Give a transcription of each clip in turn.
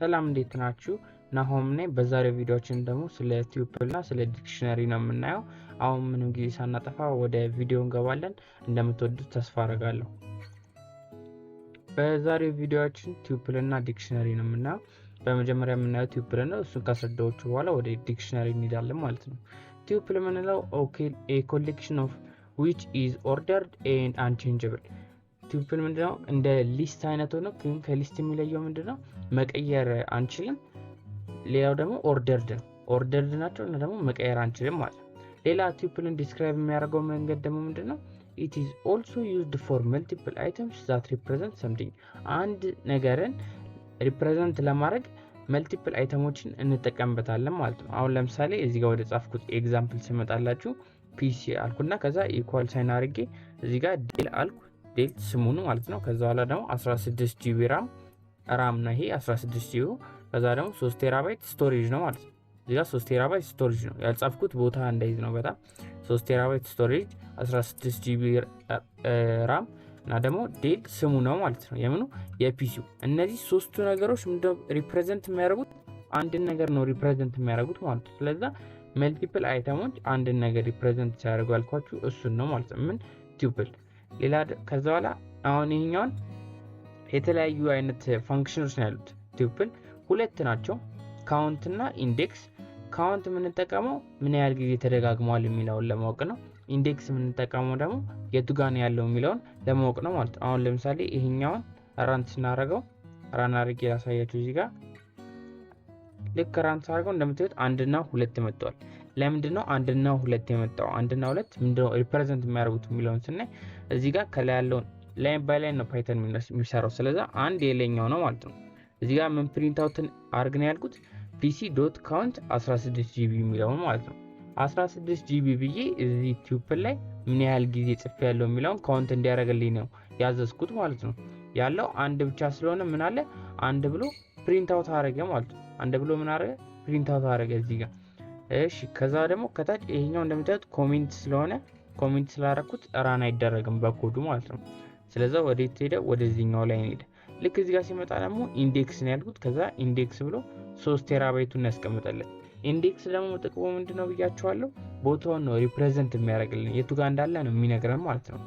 ሰላም እንዴት ናችሁ? ናሆም ነኝ። በዛሬው ቪዲዮአችን ደግሞ ስለ ቱፕል እና ስለ ዲክሽነሪ ነው የምናየው። አሁን ምንም ጊዜ ሳናጠፋ ወደ ቪዲዮ እንገባለን። እንደምትወዱት ተስፋ አደርጋለሁ። በዛሬው ቪዲዮአችን ቱፕል እና ዲክሽነሪ ነው የምናየው። በመጀመሪያ የምናየው ቱፕል ነው። እሱን ካስረዳኋችሁ በኋላ ወደ ዲክሽነሪ እንሄዳለን ማለት ነው። ቱፕል የምንለው a collection of which is ordered and unchangeable። ቱፕል ምንድነው? እንደ ሊስት አይነት ሆኖ ግን ከሊስት የሚለየው ምንድነው? መቀየር አንችልም። ሌላው ደግሞ ኦርደርድ ናቸው እና ደግሞ መቀየር አንችልም ማለት ነው። ሌላ ቱፕልን ዲስክራይብ የሚያደርገው መንገድ ደግሞ ምንድነው? it is also used for multiple items that represent something። አንድ ነገርን ሪፕሬዘንት ለማድረግ መልቲፕል አይተሞችን እንጠቀምበታለን ማለት ነው። አሁን ለምሳሌ እዚህ ጋር ወደ ጻፍኩት ኤግዛምፕል ሲመጣላችሁ ፒሲ አልኩና ከዛ ኢኳል ሳይን አድርጌ እዚህ ጋር ዴል አልኩ። ዴል ስሙ ነው ማለት ነው። ከዛ በኋላ ደግሞ 16 ጂቢ ራም ነው። ይሄ 16 ጂቢ ከዛ ደግሞ 3 ቴራባይት ስቶሬጅ ነው ማለት ነው። እዚህ ጋር 3 ቴራባይት ስቶሬጅ ነው ያልጻፍኩት ቦታ እንዳይዝ ነው በጣም 3 ቴራባይት ስቶሬጅ 16 ጂቢ ራም እና ደግሞ ዴል ስሙ ነው ማለት ነው። የምኑ የፒሲው። እነዚህ ሶስቱ ነገሮች ምንድነው ሪፕሬዘንት የሚያደርጉት? አንድን ነገር ነው ሪፕሬዘንት የሚያደርጉት ማለት ነው። ስለዚህ መልቲፕል አይተሞች አንድን ነገር ሪፕሬዘንት ሲያደርጉ ያልኳችሁ እሱን ነው ማለት ነው። ምን ቱፕል። ሌላ ከዛ በኋላ አሁን ይሄኛውን የተለያዩ አይነት ፋንክሽኖች ነው ያሉት። ቱፕል ሁለት ናቸው፣ ካውንት እና ኢንዴክስ። ካውንት የምንጠቀመው ምን ያህል ጊዜ ተደጋግሟል የሚለውን ለማወቅ ነው። ኢንዴክስ የምንጠቀመው ደግሞ የቱ ጋር ነው ያለው የሚለውን ለማወቅ ነው ማለት ነው። አሁን ለምሳሌ ይሄኛውን ራን ስናደርገው ራን አድርጌ ላሳያችሁ። እዚህ ጋር ልክ ራን ሳደርገው እንደምታዩት 1 እና 2 መጥቷል። ለምንድን ነው 1 እና 2 የመጣው? 1 እና 2 ምንድነው ሪፕሬዘንት የሚያደርጉት የሚለውን ስናይ እዚህ ጋር ከላይ ያለውን ላይን ባይ ላይን ነው ፓይተን የሚሰራው። ስለዚህ አንድ የለኛው ነው ማለት ነው። እዚህ ጋር ምን ፕሪንት አውት አድርግ ነው ያልኩት? pc.count 16 ጂቢ የሚለውን ማለት ነው። 16 ጂቢ ብዬ እዚህ ቱፕል ላይ ምን ያህል ጊዜ ጽፌ ያለው የሚለውን ካውንት እንዲያደርግልኝ ነው ያዘዝኩት ማለት ነው። ያለው አንድ ብቻ ስለሆነ ምን አለ አንድ ብሎ ፕሪንት አውት አደረገ ማለት ነው። አንድ ብሎ ምን አደረገ? ፕሪንት አውት አደረገ እዚህ ጋር። እሺ ከዛ ደግሞ ከታች ይሄኛው እንደምታዩት ኮሜንት ስለሆነ ኮሜንት ስላደረኩት ራን አይደረግም በኮዱ ማለት ነው። ስለዚህ ወዴት ሄደ? ወደዚህኛው ላይ ሄደ። ልክ እዚህ ጋር ሲመጣ ደግሞ ኢንዴክስ ነው ያልኩት። ከዛ ኢንዴክስ ብሎ 3 ቴራባይቱን ያስቀምጣለን። ኢንዴክስ ደግሞ ጥቅሙ ምንድነው ብያችኋለሁ? ቦታውን ነው ሪፕሬዘንት የሚያደርግልን የቱ ጋር እንዳለ ነው የሚነግረን ማለት ነው።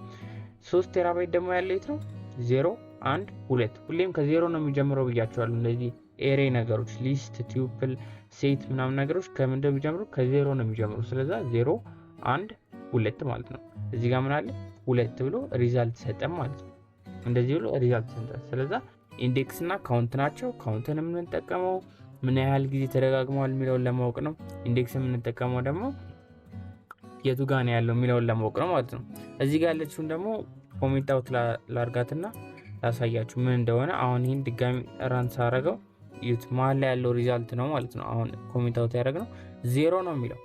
3 ቴራባይት ደግሞ ያለው የት ነው? 0 1 2 ሁሌም ከ0 ነው የሚጀምረው ብያችኋለሁ። እንደዚህ ኤሬ ነገሮች ሊስት፣ ቱፕል፣ ሴት ምናምን ነገሮች ከምንድነው የሚጀምሩ? ከ0 ነው የሚጀምሩ። ስለዚህ 0 1 2 ማለት ነው። እዚህ ጋር ምን አለ? 2 ብሎ ሪዛልት ሰጠን ማለት ነው። እንደዚህ ብሎ ሪዛልት ሰጠን። ስለዚህ ኢንዴክስ እና ካውንት ናቸው። ካውንትን የምንጠቀመው ምን ያህል ጊዜ ተደጋግመዋል የሚለውን ለማወቅ ነው። ኢንዴክስ የምንጠቀመው ደግሞ የቱ ጋር ነው ያለው የሚለውን ለማወቅ ነው ማለት ነው። እዚህ ጋር ያለችውን ደግሞ ኮሜንት አውት ላርጋትና ላሳያችሁ ምን እንደሆነ። አሁን ይሄን ድጋሚ ራን ሳረገው ዩት መሀል ላይ ያለው ሪዛልት ነው ማለት ነው። አሁን ኮሜንት አውት ያደረግነው 0 ነው የሚለው።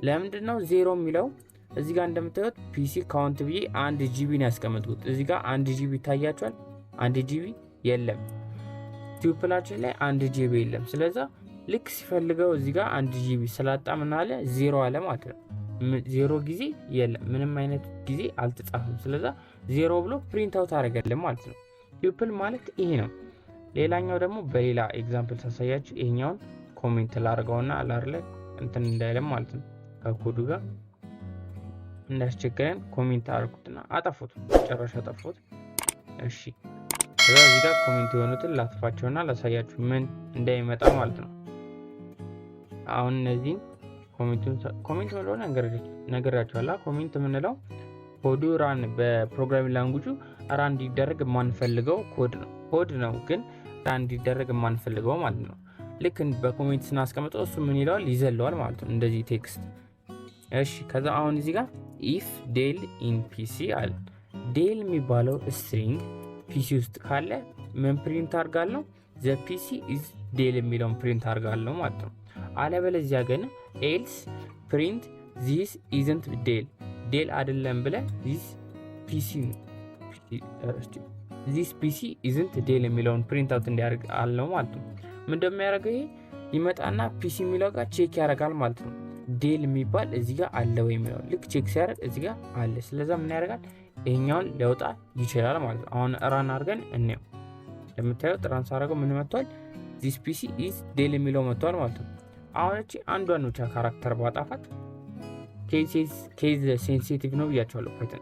ለምንድን ነው 0 የሚለው? እዚህ ጋር እንደምታዩት ፒሲ ካውንት ብዬ 1 ጂቢ ነው ያስቀመጥኩት። እዚህ ጋር 1 ጂቢ ይታያችኋል። 1 ጂቢ የለም ቱፕላችን ላይ 1 ጂቢ የለም። ስለዚህ ልክ ሲፈልገው እዚህ ጋር 1 ጂቢ ስላጣ ምን አለ? 0 አለ ማለት ነው። 0 ጊዜ የለም፣ ምንም አይነት ጊዜ አልተጻፈም። ስለዚህ 0 ብሎ ፕሪንት አውት አደረገልን ማለት ነው። ቱፕል ማለት ይሄ ነው። ሌላኛው ደግሞ በሌላ ኤግዛምፕል ሳሳያችሁ ይሄኛውን ኮሜንት ላርገውና አላርለ እንትን እንዳይለም ማለት ነው። ከኮዱ ጋር እንዳስቸገረን ኮሜንት አርኩትና አጠፉት፣ ጨራሽ አጠፉት። እሺ እዚህ ጋር ኮሜንት የሆኑትን ላጥፋቸውና ላሳያችሁ ምን እንዳይመጣ ማለት ነው። አሁን እነዚህን ኮሜንት ብለው ነገራችኋለሁ። ኮሜንት የምንለው ኮዱ ራን በፕሮግራሚንግ ላንጉጁ ራን እንዲደረግ የማንፈልገው ኮድ ነው ግን ራን እንዲደረግ የማንፈልገው ማለት ነው። ልክ በኮሜንት ስናስቀምጠው እሱ ምን ይለዋል? ይዘለዋል ማለት ነው። እንደዚህ ቴክስት። እሺ ከዛ አሁን እዚህ ጋር ኢፍ ዴል ኢን ፒሲ አለ። ዴል የሚባለው ስትሪንግ ፒሲ ውስጥ ካለ ምን ፕሪንት አርጋለሁ? ዘ ፒሲ ኢዝ ዴል የሚለውን ፕሪንት አርጋለሁ ማለት ነው። አለበለዚያ ግን ኤልስ ፕሪንት ዚስ ኢዝንት ዴል አይደለም ብለ ዚስ ፒሲ ኢዝንት ዴል የሚለውን ፕሪንት አውት እንዲያደርግ አለው ማለት ነው። ምን እንደሚያደርገው ይሄ ይመጣና ፒሲ የሚለው ጋር ቼክ ያደርጋል ማለት ነው። ዴል የሚባል እዚህ ጋር አለ ወይ የሚለው ልክ ቼክ ሲያደርግ እዚህ ጋር አለ። ስለዚህ ምን ያደርጋል? ይሄኛውን ሊያወጣ ይችላል ማለት ነው። አሁን ራን አድርገን እንየው። ለምታዩት ራን ሳደርገው ምን መጥቷል? this PC is ዴል የሚለው መጥቷል ማለት ነው። አሁን እቺ አንዷን ነው ካራክተር ባጣፋት ኬዝ ሴንሲቲቭ ነው ብያቸዋለሁ ፓይተን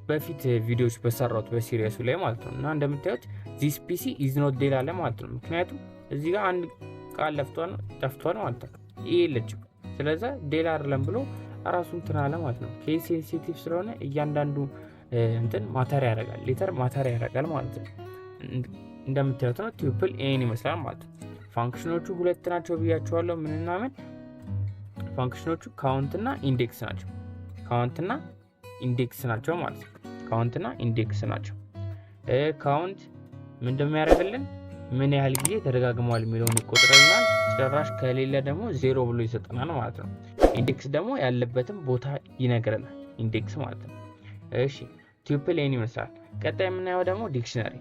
በፊት ቪዲዮዎች በሰራሁት በሲሪየሱ ላይ ማለት ነው። እና እንደምታዩት this PC is not ዴል አለ ማለት ነው። ምክንያቱም እዚህ ጋር አንድ ቃል ጠፍቷል ማለት ነው። ይሄ የለችም። ስለዚህ ዴል አይደለም ብሎ ራሱን ትናለ ማለት ነው። ኬዝ ሴንሲቲቭ ስለሆነ እያንዳንዱ እንትን ማተር ያደርጋል ሌተር ማተር ያደርጋል ማለት ነው። እንደምታዩት ነው ቱፕል ኤን ይመስላል ማለት ነው። ፋንክሽኖቹ ሁለት ናቸው ብያቸዋለሁ። ምንና ምን ፋንክሽኖቹ ካውንትና ኢንዴክስ ናቸው። ካውንትና ኢንዴክስ ናቸው ማለት ነው። ካውንትና ኢንዴክስ ናቸው። ካውንት ምን እንደሚያደርግልን ምን ያህል ጊዜ ተደጋግሟል የሚለውን ይቆጥርልናል። ጭራሽ ከሌለ ደግሞ 0 ብሎ ይሰጠናል ማለት ነው። ኢንዴክስ ደግሞ ያለበትን ቦታ ይነግረናል ኢንዴክስ ማለት ነው። እሺ ቱፕል ኤን ይመስላል። ቀጣይ የምናየው ደግሞ ዲክሽነሪ